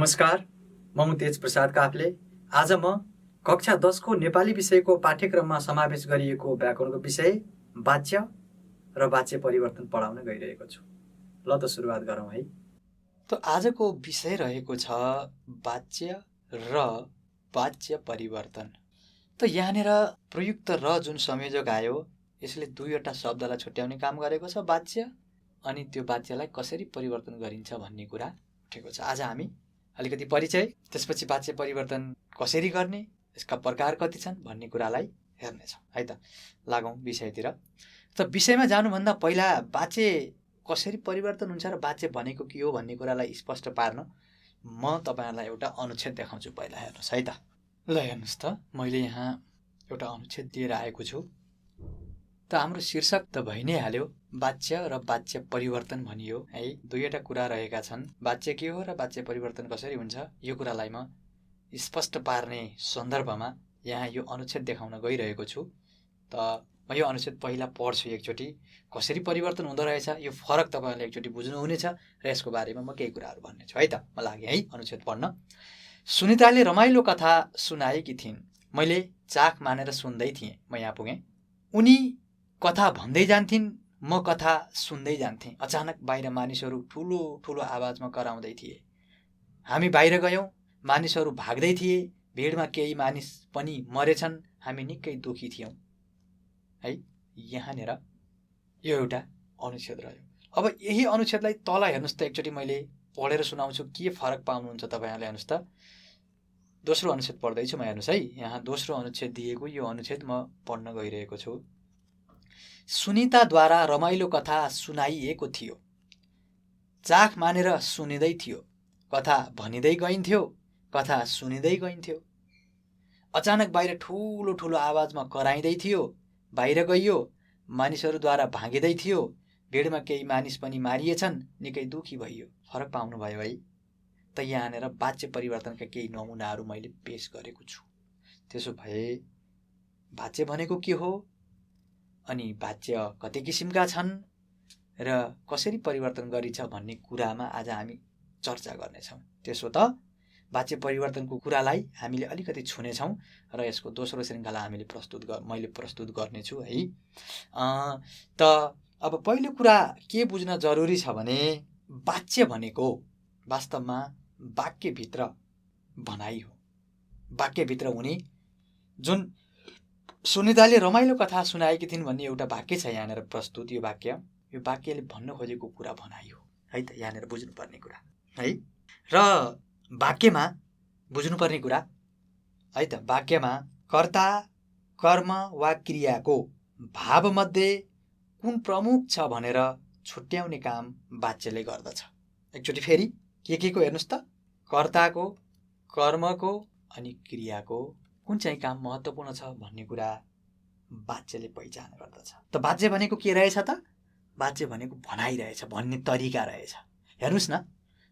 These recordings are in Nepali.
नमस्कार, म तेज प्रसाद काफले। आज म कक्षा 10 को नेपाली विषयको पाठ्यक्रममा समावेश गरिएको व्याकरणको विषय वाच्य र वाच्य परिवर्तन पढाउन गइरहेको छु। ल त सुरुवात गरौँ है। तो आजको विषय रहेको छ वाच्य र वाच्य परिवर्तन। त यहाँनिर प्रयुक्त र जुन संयोजक आयो यसले दुईवटा शब्दलाई छुट्याउने काम गरेको छ, वाच्य अनि त्यो वाच्यलाई कसरी परिवर्तन गरिन्छ भन्ने कुरा उठेको छ। आज हामी अलिकति परिचय, त्यसपछि वाच्य परिवर्तन कसरी गर्ने, यसका प्रकार कति छन् भन्ने कुरालाई हेर्नेछौँ है त। लागौँ विषयतिर। त विषयमा जानुभन्दा पहिला वाच्य कसरी परिवर्तन हुन्छ र वाच्य भनेको के हो भन्ने कुरालाई स्पष्ट पार्न म तपाईहरुलाई एउटा अनुच्छेद देखाउँछु। पहिला हेर्नुस् है त। ल हेर्नुस् त, मैले यहाँ एउटा अनुच्छेद दिएर आएको छु। त हाम्रो शीर्षक त भइ नै हाल्यो, वाच्य र वाच्य परिवर्तन भनियो है। दुईवटा कुरा रहेका छन्, वाच्य के हो र वाच्य परिवर्तन कसरी हुन्छ, यो कुरालाई म स्पष्ट पार्ने सन्दर्भमा यहाँ यो अनुच्छेद देखाउन गइरहेको छु। त म यो अनुच्छेद पहिला पढ्छु एकचोटि, कसरी परिवर्तन हुँदो रहेछ यो फरक तपाईहरुले एकचोटि बुझ्नुहुनेछ र यसको बारेमा म केही कुराहरू भन्नेछु है त। म लागे है अनुच्छेद पढ्न। सुनिताले रमाइलो कथा सुनाएकी थिइन्, मैले चाख मानेर सुन्दै थिएँ। म यहाँ पुगेँ। उनी कथा भन्दै जान्थिन्, म कथा सुन्दै जान्थेँ। अचानक बाहिर मानिसहरू ठुलो ठुलो आवाजमा कराउँदै थिए। हामी बाहिर गयौँ, मानिसहरू भाग्दै थिए, भिडमा केही मानिस पनि मरेछन्, हामी निकै दुखी थियौँ है। यहाँनिर यो एउटा अनुच्छेद रह्यो। अब यही अनुच्छेदलाई तल हेर्नुस् त, एकचोटि मैले पढेर सुनाउँछु, के फरक पाउनुहुन्छ तपाईहरुले। हेर्नुस् त, दोस्रो अनुच्छेद पढ्दैछु म। हेर्नुस् है, यहाँ दोस्रो अनुच्छेद दिएको, यो अनुच्छेद म पढ्न गइरहेको छु। सुनिताद्वारा रमाइलो कथा सुनाइएको थियो, चाख मानेर सुनिँदै थियो, कथा भनिँदै गइन्थ्यो, कथा सुनिँदै गइन्थ्यो। अचानक बाहिर ठुलो ठुलो आवाजमा कराइँदै थियो, बाहिर गइयो, मानिसहरूद्वारा भागिँदै थियो, भिडमा केही मानिस पनि मारिएछन्, निकै दुखी भइयो। फरक पाउनुभयो है त। यहाँनिर वाच्य परिवर्तनका केही नमुनाहरू मैले पेश गरेको छु। त्यसो भए वाच्य भनेको के हो, अनि वाच्य कति किसिमका छन् र कसरी परिवर्तन गरिन्छ भन्ने कुरामा आज हामी चर्चा गर्नेछौँ। त्यसो त वाच्य परिवर्तनको कुरालाई हामीले अलिकति छुनेछौँ र यसको दोस्रो श्रृङ्खला मैले प्रस्तुत गर्नेछु है। त अब पहिलो कुरा के बुझ्न जरुरी छ भने, वाच्य भनेको वास्तवमा वाक्यभित्र भनाइ हो। वाक्यभित्र हुने, जुन सुनिताले रमाइलो कथा सुनाएकी थिइन् भन्ने एउटा वाक्य छ यहाँनिर प्रस्तुत। यो वाक्यले भन्न खोजेको कुरा भनाइ हो है त। यहाँनिर बुझ्नुपर्ने कुरा है। र वाक्यमा बुझ्नुपर्ने कुरा है त, वाक्यमा कर्ता, कर्म वा क्रियाको भावमध्ये कुन प्रमुख छ भनेर छुट्याउने काम वाच्यले गर्दछ। एकचोटि फेरि के को हेर्नुस् त, कर्ताको, कर्मको अनि क्रियाको कुन चाहिँ काम महत्त्वपूर्ण छ भन्ने कुरा वाच्यले पहिचान गर्दछ। त वाच्य भनेको के रहेछ त, वाच्य भनेको भनाइ रहेछ, भन्ने तरिका रहेछ। हेर्नुस् न,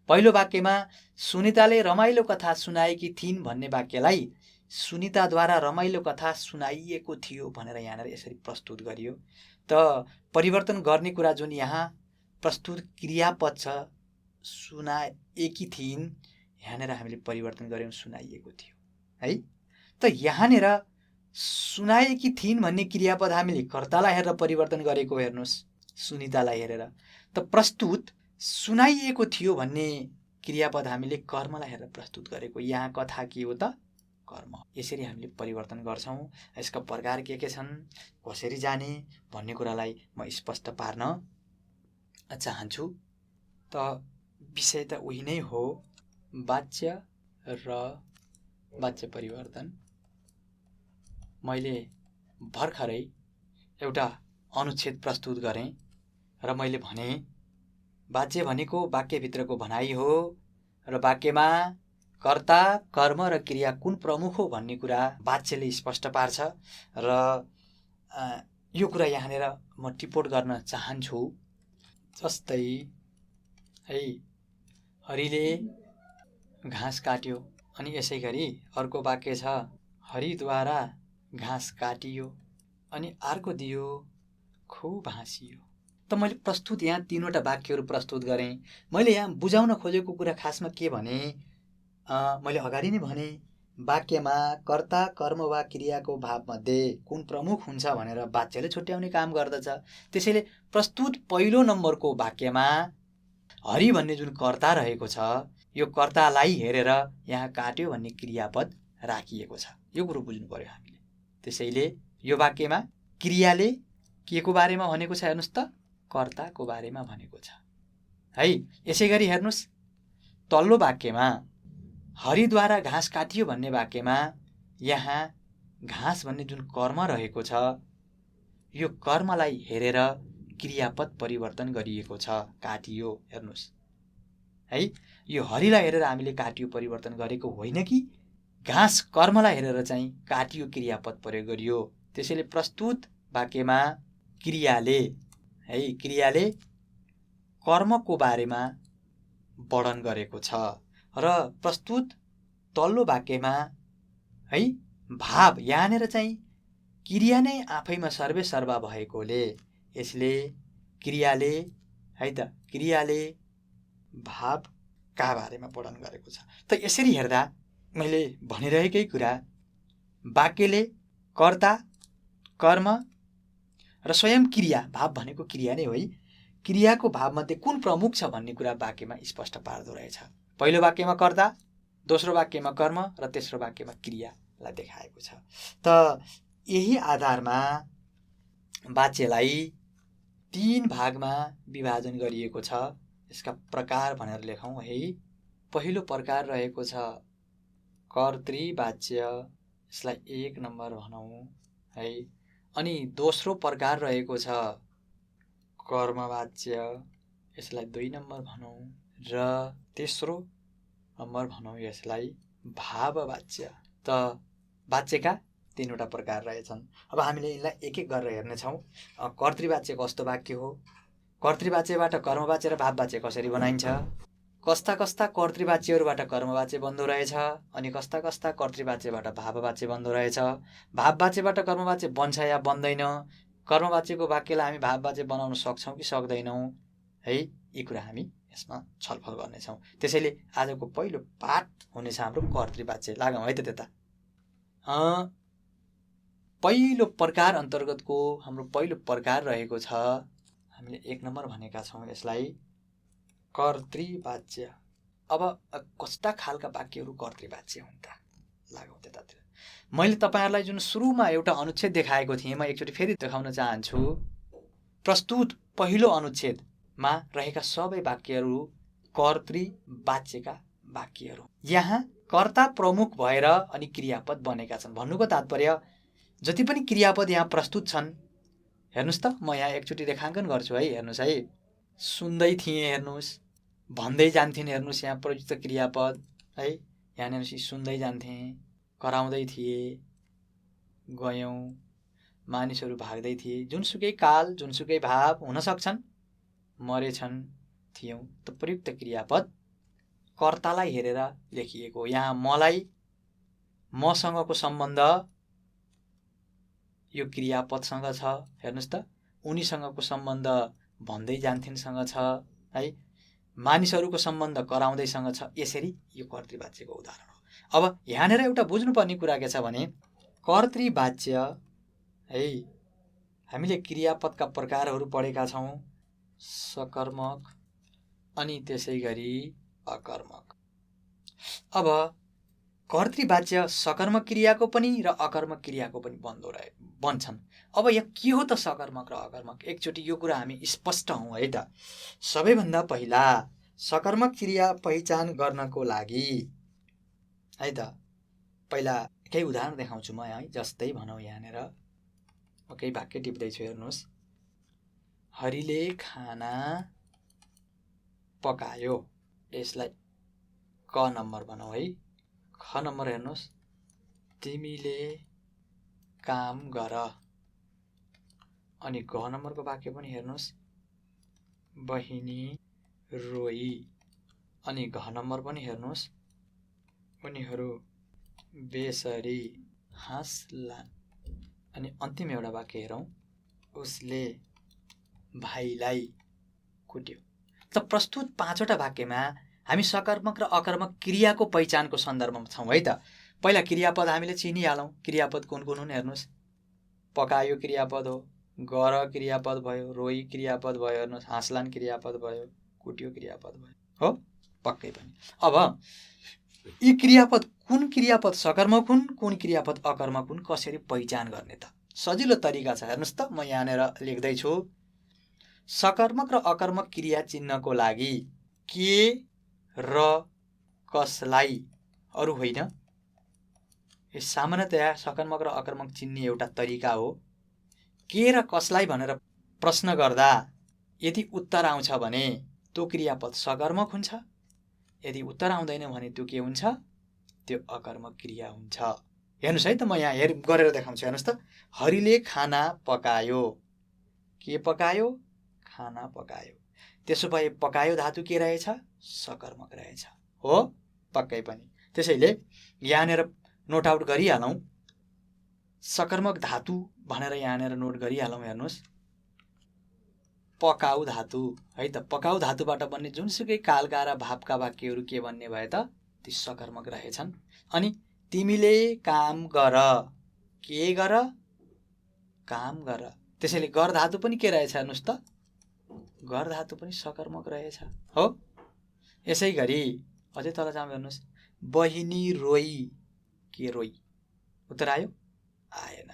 पहिलो वाक्यमा सुनिताले रमाइलो कथा सुनाएकी थिइन् भन्ने वाक्यलाई सुनिताद्वारा रमाइलो कथा सुनाइएको थियो भनेर यहाँनिर यसरी प्रस्तुत गरियो। त परिवर्तन गर्ने कुरा जुन यहाँ प्रस्तुत क्रियापद छ, सुनाएकी थिइन्, यहाँनिर हामीले परिवर्तन गर्यौँ, सुनाइएको थियो है। त यहाँनिर सुनाएकी थिइन् भन्ने क्रियापद हामीले कर्तालाई हेरेर परिवर्तन गरेको हेर्नुस्, सुनितालाई हेरेर। त प्रस्तुत सुनाइएको थियो भन्ने क्रियापद हामीले कर्मलाई हेरेर प्रस्तुत गरेको। यहाँ कथा के हो त, कर्म। यसरी हामीले परिवर्तन गर्छौँ। यसका प्रकार के छन्, कसरी जाने भन्ने कुरालाई म स्पष्ट पार्न चाहन्छु। त विषय त उही नै हो, वाच्य र वाच्य परिवर्तन। मैले भर्खरै एउटा अनुच्छेद प्रस्तुत गरेँ र मैले भने वाच्य भनेको वाक्यभित्रको भनाइ हो र वाक्यमा कर्ता, कर्म र क्रिया कुन प्रमुख हो भन्ने कुरा वाच्यले स्पष्ट पार्छ। र यो कुरा यहाँनिर म टिप्पण गर्न चाहन्छु। जस्तै है, हरिले घाँस काट्यो, अनि यसै गरी अर्को वाक्य छ, हरिद्वारा घाँस काटियो, अनि अर्को दियो खुब हाँसियो। त मैले प्रस्तुत यहाँ तीनवटा वाक्यहरू प्रस्तुत गरेँ। मैले यहाँ बुझाउन खोजेको कुरा खासमा के भने, मैले अगाडि नै भने वाक्यमा कर्ता कर्म वा क्रियाको भावमध्ये कुन प्रमुख हुन्छ भनेर वाच्यले छुट्याउने काम गर्दछ। त्यसैले प्रस्तुत पहिलो नम्बरको वाक्यमा हरि भन्ने जुन कर्ता रहेको छ, यो कर्तालाई हेरेर यहाँ काट्यो भन्ने क्रियापद राखिएको छ। यो कुरो बुझ्नु पर्यो हामीले। त्यसैले यो वाक्यमा क्रियाले के को बारेमा भनेको छ हेर्नुहोस् त, कर्ताको बारेमा भनेको छ है। यसै गरी हेर्नुहोस् तल्लो वाक्यमा हरिद्वारा घाँस काटियो भन्ने वाक्यमा यहाँ घाँस भन्ने जुन कर्म रहेको छ, यो कर्मलाई हेरेर क्रियापद परिवर्तन गरिएको छ, काटियो। हेर्नुहोस् है, यो हरिलाई हेरेर हामीले काटियो परिवर्तन गरेको होइन कि घाँस कर्मलाई हेरेर चाहिँ काटियो क्रियापद प्रयोग गरियो। त्यसैले प्रस्तुत वाक्यमा क्रियाले कर्मको बारेमा वर्णन गरेको छ र प्रस्तुत तल्लो वाक्यमा है भाव यहाँनिर चाहिँ क्रिया नै आफैमा सर्वेसर्वा भएकोले यसले क्रियाले भावका बारेमा वर्णन गरेको छ। त यसरी हेर्दा मैले भनिरहेकै कुरा, वाक्यले कर्ता कर्म र स्वयं क्रिया, भाव भनेको क्रिया नै हो है, क्रियाको भावमध्ये कुन प्रमुख छ भन्ने कुरा वाक्यमा स्पष्ट पार्दो रहेछ। पहिलो वाक्यमा कर्ता, दोस्रो वाक्यमा कर्म र तेस्रो वाक्यमा क्रियालाई देखाएको छ। त यही आधारमा वाच्यलाई 3 भागमा विभाजन गरिएको छ। यसका प्रकार भनेर लेखौँ है। पहिलो प्रकार रहेको छ कर्तृवाच्य, यसलाई 1 नम्बर भनौँ है। अनि दोस्रो प्रकार रहेको छ कर्मवाच्य, यसलाई 2 नम्बर भनौँ र तेस्रो नम्बर भनौँ यसलाई भाववाच्य। त वाच्यका 3वटा प्रकार रहेछन्। अब हामीले यिनलाई एक एक गरेर हेर्नेछौँ। कर्तृवाच्य कस्तो वाक्य हो, कर्तृवाच्यबाट कर्मवाच्य र भाववाच्य कसरी बनाइन्छ, कस्ता कस्ता कर्तृवाच्यहरूबाट कर्मवाच्य बन्दो रहेछ, अनि कस्ता कस्ता कर्तृवाच्यबाट भाववाच्य बन्दो रहेछ, भाववाच्यबाट कर्मवाच्य बन्छ या बन्दैन, कर्मवाच्यको वाक्यलाई हामी भाववाच्य बनाउन सक्छौँ कि सक्दैनौँ है, यी कुरा हामी यसमा छलफल गर्नेछौँ। त्यसैले आजको पहिलो पाठ हुनेछ हाम्रो कर्तृवाच्य। लागौँ है त त्यता। पहिलो प्रकार अन्तर्गतको हाम्रो पहिलो प्रकार रहेको छ, हामीले 1 नम्बर भनेका छौँ यसलाई कर्तृवाच्य। अब कस्ता खालका वाक्यहरू कर्तृवाच्य हुन् त, लागौँ त्यतातिर। मैले तपाईहरुलाई जुन सुरुमा एउटा अनुच्छेद देखाएको थिएँ, म एकचोटि फेरि देखाउन चाहन्छु। प्रस्तुत पहिलो अनुच्छेदमा रहेका सबै वाक्यहरू कर्तृवाच्यका वाक्यहरू। यहाँ कर्ता प्रमुख भएर अनि क्रियापद बनेका छन्। भन्नुको तात्पर्य जति पनि क्रियापद यहाँ प्रस्तुत छन्, हेर्नुस् त, म यहाँ एकचोटि रेखाङ्कन गर्छु है। हेर्नुस् है, सुन्दै थिएँ, हेर्नुस्, भन्दै जान्थिन्, हेर्नुस् यहाँ प्रयुक्त क्रियापद है। यहाँनिर सुन्दै जान्थेँ, कराउँदै थिए, गयौँ, मानिसहरू भाग्दै थिए, जुनसुकै काल जुनसुकै भाव हुन सक्छन्, मरेछन्, थियौँ। त प्रयुक्त क्रियापद कर्तालाई हेरेर लेखिएको। यहाँ मलाई, मसँगको सम्बन्ध यो क्रियापदसँग छ। हेर्नुस् त, उनीसँगको सम्बन्ध भन्दै जान्थिनसँग छ है, मानिसहरूको सम्बन्ध कराउँदैसँग छ। यसरी यो कर्तृवाच्यको उदाहरण हो। अब यहाँनिर एउटा बुझ्नुपर्ने कुरा के छ भने, कर्तृवाच्य है, हामीले क्रियापदका प्रकारहरू पढेका छौँ, सकर्मक अनि त्यसै गरी अकर्मक। अब कर्तृवाच्य सकर्मक क्रियाको पनि र अकर्मक क्रियाको पनि बन्छन्। अब यहाँ के हो त सकर्मक र अकर्मक, एकचोटि यो कुरा हामी स्पष्ट हौँ है त। सबैभन्दा पहिला सकर्मक क्रिया पहिचान गर्नको लागि है त, पहिला केही उदाहरण देखाउँछु म है। जस्तै भनौँ यहाँनिर म केही वाक्य टिप्दैछु, हेर्नुहोस्। हरिले खाना पकायो, यसलाई क नम्बर भनौँ है। ख नम्बर हेर्नुहोस्, तिमीले काम गर। अनि ग नम्बरको वाक्य पनि हेर्नुहोस्, बहिनी रोई। अनि घ नम्बर पनि हेर्नुहोस्, उनीहरू बेसरी हाँस्लान्। अनि अन्तिम एउटा वाक्य हेरौँ, उसले भाइलाई कुट्यो। त प्रस्तुत 5वटा वाक्यमा हामी सकर्मक र अकर्मक क्रियाको पहिचानको सन्दर्भमा छौँ है त। पहिला क्रियापद हामीले चिनिहालौँ। क्रियापद कुन कुन हुन् हेर्नुहोस्। पकायो क्रियापद हो, गर क्रियापद भयो, रोई क्रियापद भयो, हेर्नुहोस् हाँस्लान क्रियापद भयो, कुट्यो क्रियापद भयो, हो पक्कै पनि। अब यी क्रियापद कुन क्रियापद सकर्मक हुन्, कुन क्रियापद अकर्मक हुन्, कसरी पहिचान गर्ने त? सजिलो तरिका छ, हेर्नुहोस् त। म यहाँनिर लेख्दैछु। सकर्मक र अकर्मक क्रिया चिन्हको लागि के र कसलाई, अरू होइन। यो सामान्यतया सकर्मक र अकर्मक चिन्ने एउटा तरिका हो। के र कसलाई भनेर प्रश्न गर्दा यदि उत्तर आउँछ भने त्यो क्रियापद सकर्मक हुन्छ, यदि उत्तर आउँदैन भने त्यो के हुन्छ, त्यो अकर्मक क्रिया हुन्छ। हेर्नुहोस् है त, म यहाँ गरेर देखाउँछु। हेर्नुहोस् त। हरिले खाना पकायो। के पकायो? खाना पकायो। त्यसो भए पकायो धातु के रहेछ? सकर्मक रहेछ, हो पक्कै पनि। त्यसैले यहाँनिर नोट आउट गरिहालौँ। सकर्मक धातु भनेर यहाँनिर नोट गरिहालौँ। हेर्नुहोस्, पकाउ धातु है त। पकाउ धातुबाट बन्ने जुनसुकै कालका र भावका वाक्यहरू के भन्ने भए त, ती सकर्मक रहेछन्। अनि तिमीले काम गर। के गर? काम गर। त्यसैले गर धातु पनि के रहेछ हेर्नुहोस् त, गर धातु पनि सकर्मक रहेछ, हो। यसै गरी अझै तल जाउँ। हेर्नुहोस्, बहिनी रोई। के रोई? उत्तर आयो? आएन।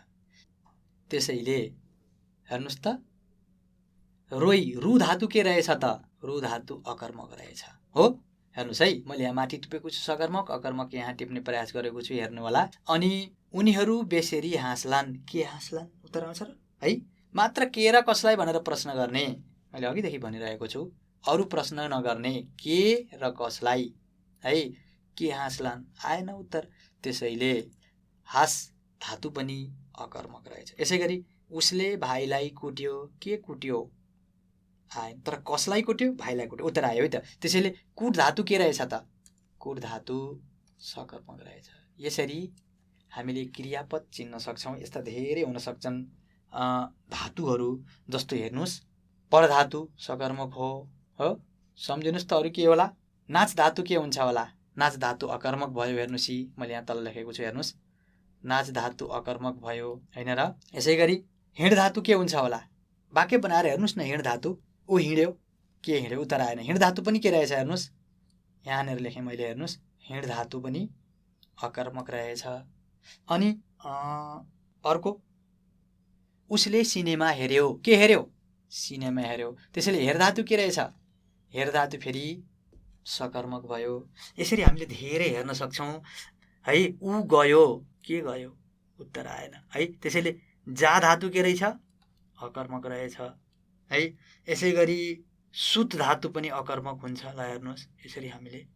त्यसैले हेर्नुहोस् त, रोई रु धातु के रहेछ त? रु धातु अकर्मक रहेछ, हो। हेर्नुहोस् है, मैले यहाँ माथि टिपेको छु सकर्मक अकर्मक, यहाँ टिप्ने प्रयास गरेको छु, हेर्नु होला। अनि उनीहरू बेसेरी हाँस्लान्। के हाँस्लान्? उत्तर आउँछ र है। मात्र के र कसलाई भनेर प्रश्न गर्ने, मैले अघिदेखि भनिरहेको छु। अरू प्रश्न नगर्ने, के र कसलाई है। के हाँस्लान्? आएन उत्तर। त्यसैले हाँस धातु पनि अकर्मक रहेछ। यसै गरी उसले भाइलाई कुट्यो। के कुट्यो? आएन। तर कसलाई कुट्यो? भाइलाई कुट्यो, उत्तर आयो है त। त्यसैले कुट धातु के रहेछ त? कुट धातु सकर्मक रहेछ। यसरी हामीले क्रियापद चिन्न सक्छौँ। यस्ता धेरै हुन सक्छन् धातुहरू। जस्तो हेर्नुहोस्, पर धातु सकर्मक हो, सम्झिनुहोस् त। अरू के होला? नाच धातु के हुन्छ होला? नाच धातु अकर्मक भयो। हेर्नुहोस्, मैले यहाँ तल लेखेको छु, हेर्नुहोस्, नाच धातु अकर्मक भयो, होइन र। यसै गरी हिँड धातु के हुन्छ होला? वाक्य बनाएर हेर्नुहोस् न। हिँड धातु, ऊ हिँड्यो। के हिँड्यो? उत्तर आएन। हिँड धातु पनि के रहेछ हेर्नुहोस्, यहाँनिर लेखेँ मैले, हेर्नुहोस्, हिँड धातु पनि अकर्मक रहेछ। अनि अर्को, उसले सिनेमा हेर्यो। के हेर्यो? सिनेमा हेर्यो। त्यसैले हेर धातु के रहेछ? हेर धातु फेरि सकर्मक भयो। यसरी हामीले धेरै हेर्न सक्छौँ है। ऊ गयो। के गयो? उत्तर आएन है। त्यसैले जा धातु के रहेछ? अकर्मक रहेछ है। यसै गरी सुत धातु पनि अकर्मक हुन्छ। ल हेर्नुहोस्, यसरी हामीले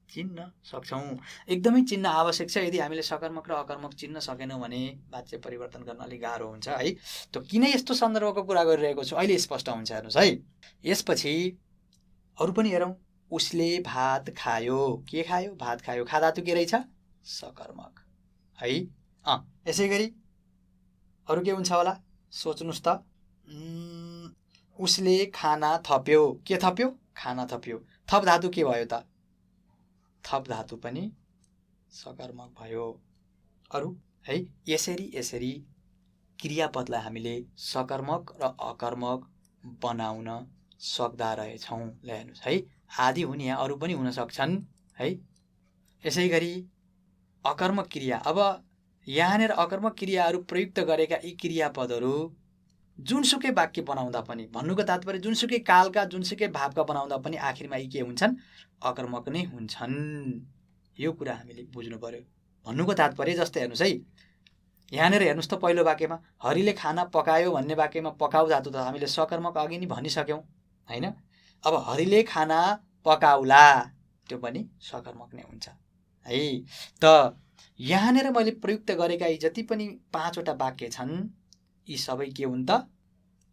चिन्न सक्छौँ। एकदमै चिन्न आवश्यक छ। यदि हामीले सकर्मक र अकर्मक चिन्न सकेनौँ भने वाच्य परिवर्तन गर्न अलिक गाह्रो हुन्छ है। त किन यस्तो सन्दर्भको कुरा गरिरहेको छु अहिले स्पष्ट हुन्छ। हेर्नुहोस् है। यसपछि अरू पनि हेरौँ। उसले भात खायो। के खायो? भात खायो। खा धातु के रहेछ? सकर्मक है। यसै गरी अरू के हुन्छ होला? सोच्नुहोस् त। उसले खाना थप्यो। के थप्यो? खाना थप्यो। थप धातु के भयो त? थप धातु पनि सकर्मक भयो। अरू है। यसरी क्रियापदलाई हामीले सकर्मक र अकर्मक बनाउन सक्दा रहेछौँ। ल हेर्नुहोस् है, आदि हुन्, यहाँ अरू पनि हुन सक्छन् है। यसै गरी अकर्मक क्रिया। अब यहाँनिर अकर्मक क्रियाहरू प्रयुक्त गरेका यी क्रियापदहरू जुनसुकै वाक्य बनाउँदा पनि, भन्नुको तात्पर्य जुनसुकै कालका जुनसुकै भावका बनाउँदा पनि आखिरमा यी के हुन्छन्? अकर्मक नै हुन्छन्। यो कुरा हामीले बुझ्नु पर्यो। भन्नुको तात्पर्य जस्तै हेर्नुहोस् है, यहाँनिर हेर्नुहोस् त, पहिलो वाक्यमा हरिले खाना पकायो भन्ने वाक्यमा पकाउ धातु त हामीले सकर्मक अघि नै भनिसक्यौँ होइन। अब हरिले खाना पकाउला, त्यो पनि सकर्मक नै हुन्छ है। त यहाँनिर मैले प्रयुक्त गरेका यी जति पनि 5वटा वाक्य छन्, यी सबै के हुन् त?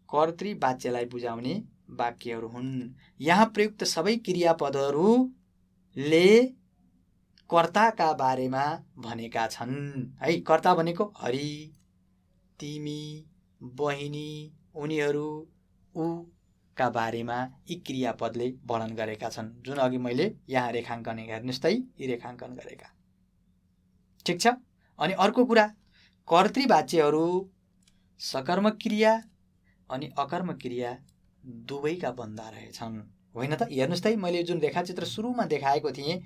कर्तृवाच्यलाई बुझाउने वाक्यहरू हुन्। यहाँ प्रयुक्त सबै क्रियापदहरूले कर्ताका बारेमा भनेका छन् है। कर्ता भनेको हरि, तिमी, बहिनी, उनीहरू, ऊ का बारेमा यी क्रियापदले वर्णन गरेका छन्, जुन अघि मैले यहाँ रेखाङ्कन हेर्नुहोस् त यी रेखाङ्कन गरेका। ठिक छ। अनि अर्को कुरा, कर्तृवाच्यहरू सकर्मक क्रिया अनि अकर्मक क्रिया दुवैका बन्दा रहेछन्, होइन त? हेर्नुहोस् त मैले जुन रेखाचित्र सुरुमा देखाएको थिएँ,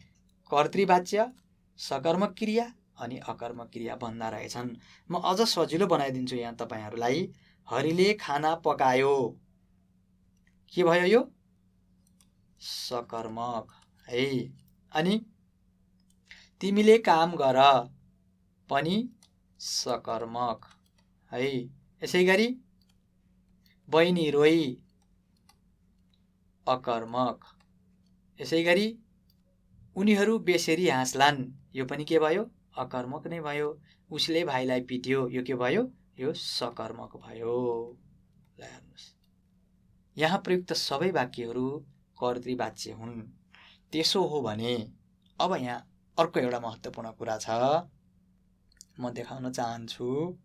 कर्तृवाच्य सकर्मक क्रिया अनि अकर्मक क्रिया बन्दा रहेछन्। म अझ सजिलो बनाइदिन्छु यहाँ तपाईँहरूलाई। हरिले खाना पकायो, के भयो यो? सकर्मक है। अनि तिमीले काम गर पनि सकर्मक है। यसै गरी बहिनी रोई अकर्मक। यसै गरी उनीहरू बेसेरी हाँस्लान्, यो पनि के भयो? अकर्मक नै भयो। उसले भाइलाई पिट्यो, यो के भयो? यो सकर्मक भयो। ल हेर्नुहोस्, यहाँ प्रयुक्त सबै वाक्यहरू कर्तृवाच्य हुन्। त्यसो हो भने अब यहाँ अर्को एउटा महत्त्वपूर्ण कुरा छ, म देखाउन चाहन्छु।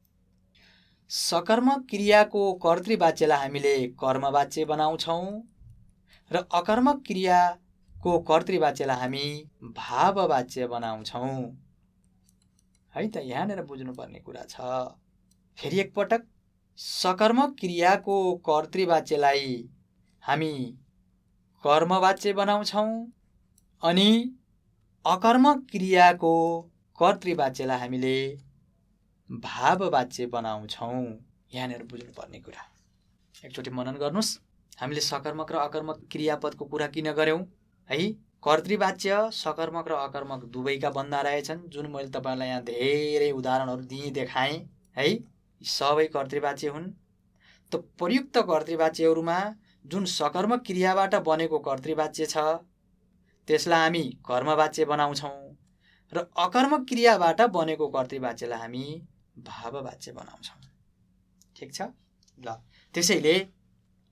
सकर्मक क्रियाको कर्तृवाच्यलाई हामीले कर्मवाच्य बनाउँछौँ र अकर्मक क्रियाको कर्तृवाच्यलाई हामी भाववाच्य बनाउँछौँ, है त? यहाँनिर बुझ्नुपर्ने कुरा छ। फेरि एकपटक, सकर्मक क्रियाको कर्तृवाच्यलाई हामी कर्मवाच्य बनाउँछौँ अनि अकर्मक क्रियाको कर्तृवाच्यलाई हामीले भाववाच्य बनाउँछौँ। यहाँनिर बुझ्नुपर्ने कुरा एकचोटि मनन गर्नुहोस्। हामीले सकर्मक र अकर्मक क्रियापदको कुरा किन गऱ्यौँ है? कर्तृवाच्य सकर्मक र अकर्मक दुवैका बन्दा रहेछन्, जुन मैले तपाईँलाई यहाँ धेरै उदाहरणहरू दिएँ, देखाएँ है। सबै कर्तृवाच्य हुन्। त प्रयुक्त कर्तृवाच्यहरूमा जुन सकर्मक क्रियाबाट बनेको कर्तृवाच्य छ त्यसलाई हामी कर्मवाच्य बनाउँछौँ र अकर्मक क्रियाबाट बनेको कर्तृवाच्यलाई हामी भाववाच्य बनाउँछौँ। ठिक छ। ल त्यसैले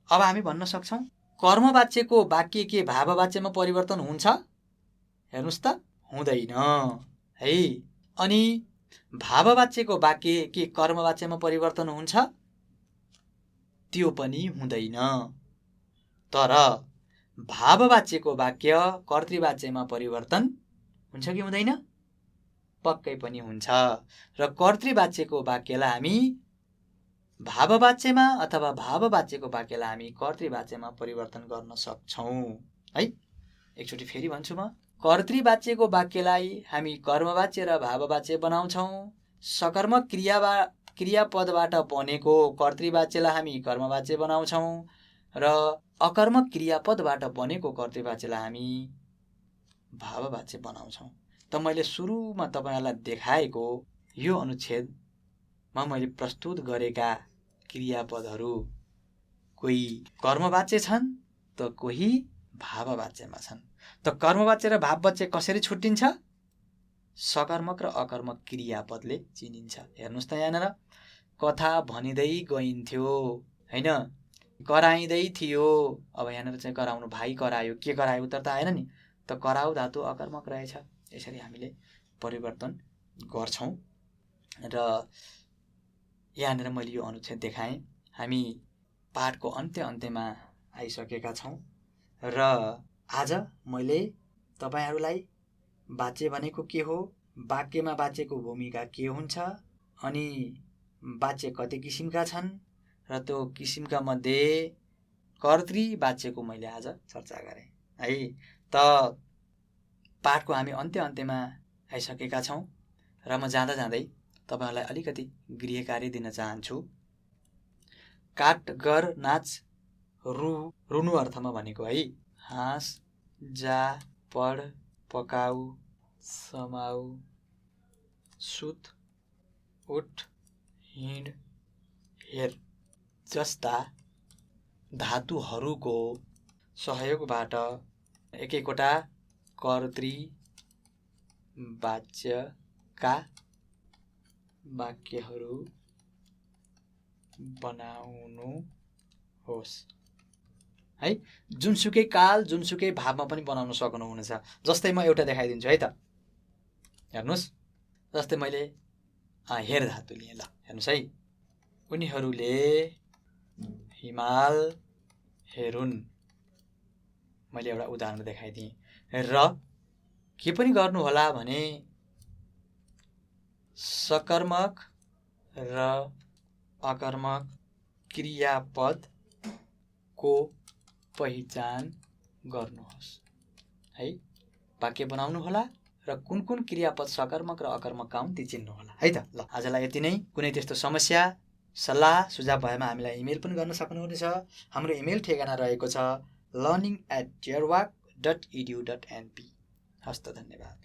अब हामी भन्न सक्छौँ कर्मवाच्यको वाक्य के भाववाच्यमा परिवर्तन हुन्छ? हेर्नुहोस् त, हुँदैन है। अनि भाववाच्यको वाक्य के कर्मवाच्यमा परिवर्तन हुन्छ? त्यो पनि हुँदैन। तर भाववाच्यको वाक्य कर्तृवाच्यमा परिवर्तन हुन्छ कि हुँदैन? पक्कै पनि हुन्छ। र कर्तृवाच्यको वाक्यलाई हामी भाववाच्यमा अथवा भाववाच्यको वाक्यलाई हामी कर्तृवाच्यमा परिवर्तन गर्न सक्छौँ है। एकचोटि फेरि भन्छु म, कर्तृवाच्यको वाक्यलाई हामी कर्मवाच्य र भाववाच्य बनाउँछौँ। सकर्मक क्रियापदबाट बनेको कर्तृवाच्यलाई हामी कर्मवाच्य बनाउँछौँ र अकर्मक क्रियापदबाट बनेको कर्तृवाच्यलाई हामी भाववाच्य बनाउँछौँ। त मैले सुरुमा तपाईँहरूलाई देखाएको यो अनुच्छेदमा मैले प्रस्तुत गरेका क्रियापदहरू कोही कर्मवाच्य छन् त कोही भाववाच्यमा छन्। त कर्मवाच्य र भाववाच्य कसरी छुट्टिन्छ? सकर्मक र अकर्मक क्रियापदले चिनिन्छ। हेर्नुहोस् त यहाँनिर, कथा भनिँदै गइन्थ्यो होइन, कराइँदै थियो। अब यहाँनिर चाहिँ कराउनु, भाइ करायो, के करायो उत्तर त आएन नि, त कराउ धातु अकर्मक रहेछ। यसरी हामीले परिवर्तन गर्छौँ र यहाँनिर मैले यो अनुच्छेद देखाएँ। हामी पाठको अन्त्यमा आइसकेका छौँ र आज मैले तपाईँहरूलाई वाच्य भनेको के हो, वाक्यमा वाच्यको भूमिका के हुन्छ, अनि वाच्य कति किसिमका छन् र त्यो किसिमका मध्ये कर्तृवाच्यको मैले आज चर्चा गरेँ है। त पाठको हामी अन्त्यमा आइसकेका छौँ र म जाँदा जाँदै तपाईँहरूलाई अलिकति गृह कार्य दिन चाहन्छु। काट, गर, नाच, रुनु अर्थमा भनेको है। हाँस, जा, पढ, पकाऊ, समाऊ, सुत, उठ, हिँड, हेर जस्ता धातुहरूको सहयोगबाट एकैवटा कर्तृवाच्यका वाक्यहरू बनाउनुहोस् है। जुनसुकै काल जुनसुकै भावमा पनि बनाउन सक्नुहुनेछ। जस्तै म एउटा देखाइदिन्छु है त। हेर्नुहोस्, जस्तै मैले हेर धातु लिएँ। ल हेर्नुहोस् है, उनीहरूले हिमाल हेरुन्। मैले एउटा उदाहरण देखाइदिएँ। र के पनि गर्नुहोला भने सकर्मक र अकर्मक क्रियापदको पहिचान गर्नुहोस् है। वाक्य बनाउनुहोला र कुन कुन क्रियापद सकर्मक र अकर्मकका हुन् ती चिन्नुहोला है त। ल आजलाई यति नै। कुनै त्यस्तो समस्या सल्लाह सुझाव भएमा हामीलाई इमेल पनि गर्न सक्नुहुनेछ। हाम्रो इमेल ठेगाना रहेको छ learning@jerwak.edu.np। हस्त धन्यवाद।